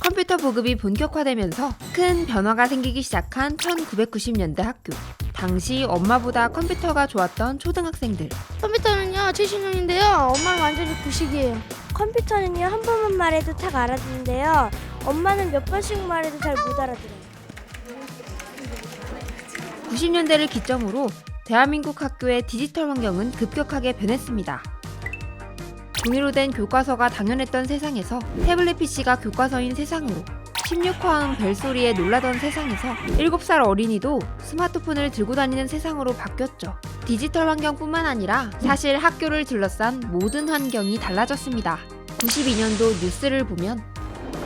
컴퓨터 보급이 본격화되면서 큰 변화가 생기기 시작한 1990년대 학교. 당시 엄마보다 컴퓨터가 좋았던 초등학생들. 컴퓨터는요 70년인데요 엄마는 완전히 구식이에요. 컴퓨터는요 한 번만 말해도 탁 알아듣는데요. 엄마는 몇 번씩 말해도 잘 못 알아들어요. 90년대를 기점으로 대한민국 학교의 디지털 환경은 급격하게 변했습니다. 종이로 된 교과서가 당연했던 세상에서 태블릿 PC가 교과서인 세상으로, 16화음 벨소리에 놀라던 세상에서 7살 어린이도 스마트폰을 들고 다니는 세상으로 바뀌었죠. 디지털 환경뿐만 아니라 사실 학교를 둘러싼 모든 환경이 달라졌습니다. 92년도 뉴스를 보면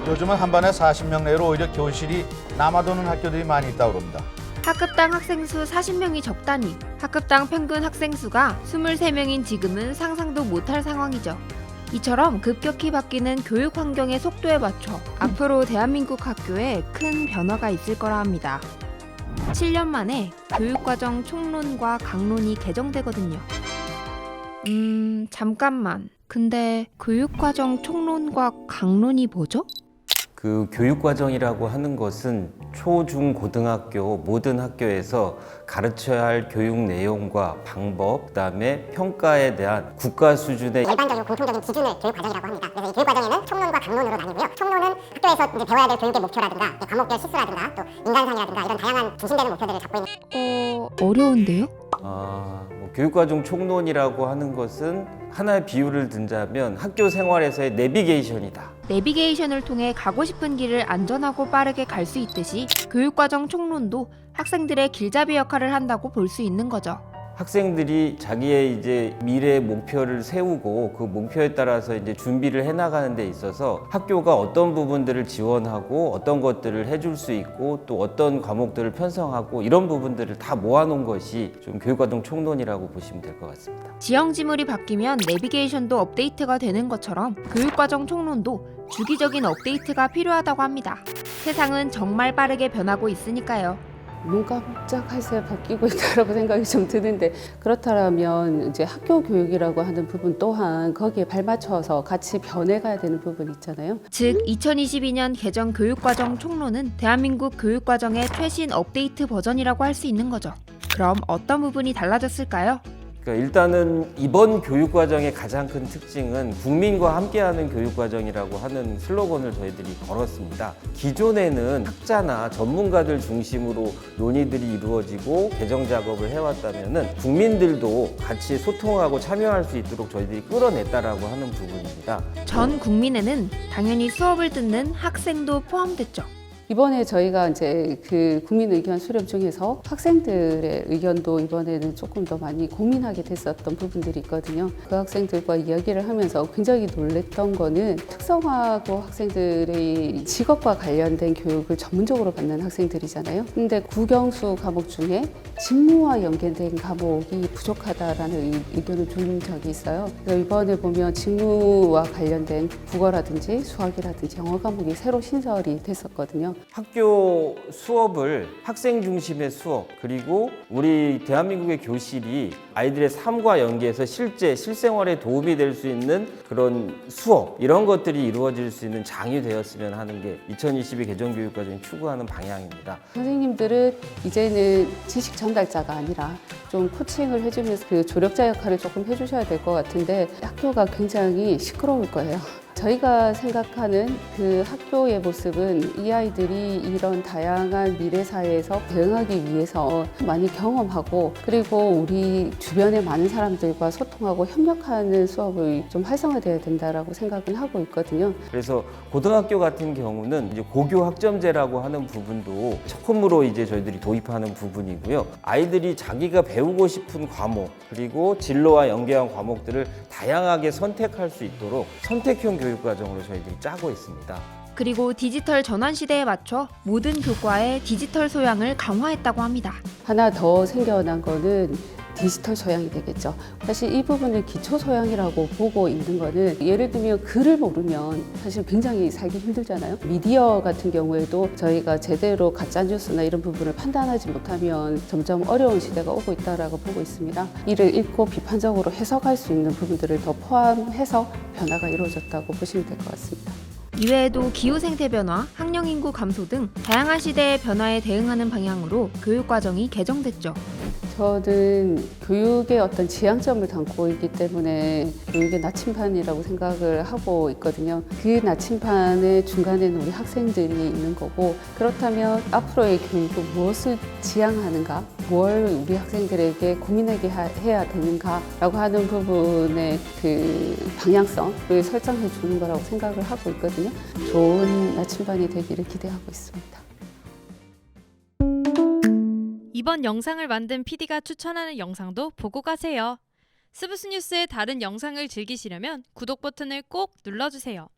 요즘은 한 반에 40명 내로 오히려 교실이 남아도는 학교들이 많이 있다고 합니다. 학급당 학생 수 40명이 적다니, 학급당 평균 학생 수가 23명인 지금은 상상도 못할 상황이죠. 이처럼 급격히 바뀌는 교육 환경의 속도에 맞춰 앞으로 대한민국 학교에 큰 변화가 있을 거라 합니다. 7년 만에 교육과정 총론과 강론이 개정되거든요. 잠깐만. 근데 교육과정 총론과 강론이 뭐죠? 그 교육과정이라고 하는 것은 초, 중, 고등학교 모든 학교에서 가르쳐야 할 교육 내용과 방법, 그다음에 평가에 대한 국가 수준의 일반적인 공통적인 기준을 교육과정이라고 합니다. 그래서 이 교육과정에는 총론과 강론으로 나뉘고요. 총론은 학교에서 이제 배워야 될 교육의 목표라든가 과목별 실수라든가 또 인간상이라든가 이런 다양한 중심되는 목표들을 잡고 있는 어려운데요? 교육과정 총론이라고 하는 것은 하나의 비유를 든다면 학교 생활에서의 내비게이션이다. 내비게이션을 통해 가고 싶은 길을 안전하고 빠르게 갈 수 있듯이 교육과정 총론도 학생들의 길잡이 역할을 한다고 볼 수 있는 거죠. 학생들이 자기의 이제 미래 목표를 세우고 그 목표에 따라서 이제 준비를 해나가는 데 있어서 학교가 어떤 부분들을 지원하고 어떤 것들을 해줄 수 있고 또 어떤 과목들을 편성하고 이런 부분들을 다 모아놓은 것이 좀 교육과정 총론이라고 보시면 될 것 같습니다. 지형지물이 바뀌면 내비게이션도 업데이트가 되는 것처럼 교육과정 총론도 주기적인 업데이트가 필요하다고 합니다. 세상은 정말 빠르게 변하고 있으니까요. 눈 깜짝할 새 바뀌고 있다라고 생각이 좀 드는데, 그렇다면 이제 학교 교육이라고 하는 부분 또한 거기에 발맞춰서 같이 변해가야 되는 부분이 있잖아요. 즉 2022년 개정 교육과정 총론은 대한민국 교육과정의 최신 업데이트 버전이라고 할 수 있는 거죠. 그럼 어떤 부분이 달라졌을까요? 그러니까 일단은 이번 교육과정의 가장 큰 특징은 국민과 함께하는 교육과정이라고 하는 슬로건을 저희들이 걸었습니다. 기존에는 학자나 전문가들 중심으로 논의들이 이루어지고 개정 작업을 해왔다면은 국민들도 같이 소통하고 참여할 수 있도록 저희들이 끌어냈다라고 하는 부분입니다. 전 국민에는 당연히 수업을 듣는 학생도 포함됐죠. 이번에 저희가 이제 그 국민 의견 수렴 중에서 학생들의 의견도 이번에는 조금 더 많이 고민하게 됐었던 부분들이 있거든요. 그 학생들과 이야기를 하면서 굉장히 놀랬던 거는 특성화고 학생들의 직업과 관련된 교육을 전문적으로 받는 학생들이잖아요. 근데 국영수 과목 중에 직무와 연계된 과목이 부족하다라는 의견을 준 적이 있어요. 그래서 이번에 보면 직무와 관련된 국어라든지 수학이라든지 영어 과목이 새로 신설이 됐었거든요. 학교 수업을 학생 중심의 수업, 그리고 우리 대한민국의 교실이 아이들의 삶과 연계해서 실생활에 도움이 될 수 있는 그런 수업, 이런 것들이 이루어질 수 있는 장이 되었으면 하는 게 2022 개정교육과정이 추구하는 방향입니다. 선생님들은 이제는 지식 전달자가 아니라 좀 코칭을 해주면서 그 조력자 역할을 조금 해주셔야 될 것 같은데, 학교가 굉장히 시끄러울 거예요. 저희가 생각하는 그 학교의 모습은 이 아이들이 이런 다양한 미래 사회에서 대응하기 위해서 많이 경험하고, 그리고 우리 주변의 많은 사람들과 소통하고 협력하는 수업을 좀 활성화돼야 된다라고 생각은 하고 있거든요. 그래서 고등학교 같은 경우는 이제 고교 학점제라고 하는 부분도 처음으로 이제 저희들이 도입하는 부분이고요. 아이들이 자기가 배우고 싶은 과목, 그리고 진로와 연계한 과목들을 다양하게 선택할 수 있도록 선택형 교육과정으로 저희들이 짜고 있습니다. 그리고 디지털 전환 시대에 맞춰 모든 교과의 디지털 소양을 강화했다고 합니다. 하나 더 생겨난 거는 디지털 소양이 되겠죠. 사실 이 부분을 기초 소양이라고 보고 있는 거는 예를 들면 글을 모르면 사실 굉장히 살기 힘들잖아요. 미디어 같은 경우에도 저희가 제대로 가짜 뉴스나 이런 부분을 판단하지 못하면 점점 어려운 시대가 오고 있다라고 보고 있습니다. 이를 읽고 비판적으로 해석할 수 있는 부분들을 더 포함해서 변화가 이루어졌다고 보시면 될 것 같습니다. 이외에도 기후 생태 변화, 학령 인구 감소 등 다양한 시대의 변화에 대응하는 방향으로 교육 과정이 개정됐죠. 저는 교육의 어떤 지향점을 담고 있기 때문에 교육의 나침반이라고 생각을 하고 있거든요. 그 나침반의 중간에는 우리 학생들이 있는 거고, 그렇다면 앞으로의 교육은 무엇을 지향하는가, 뭘 우리 학생들에게 고민하게 해야 되는가라고 하는 부분의 그 방향성을 설정해 주는 거라고 생각을 하고 있거든요. 좋은 나침반이 되기를 기대하고 있습니다. 이번 영상을 만든 PD가 추천하는 영상도 보고 가세요. 스브스 뉴스의 다른 영상을 즐기시려면 구독 버튼을 꼭 눌러주세요.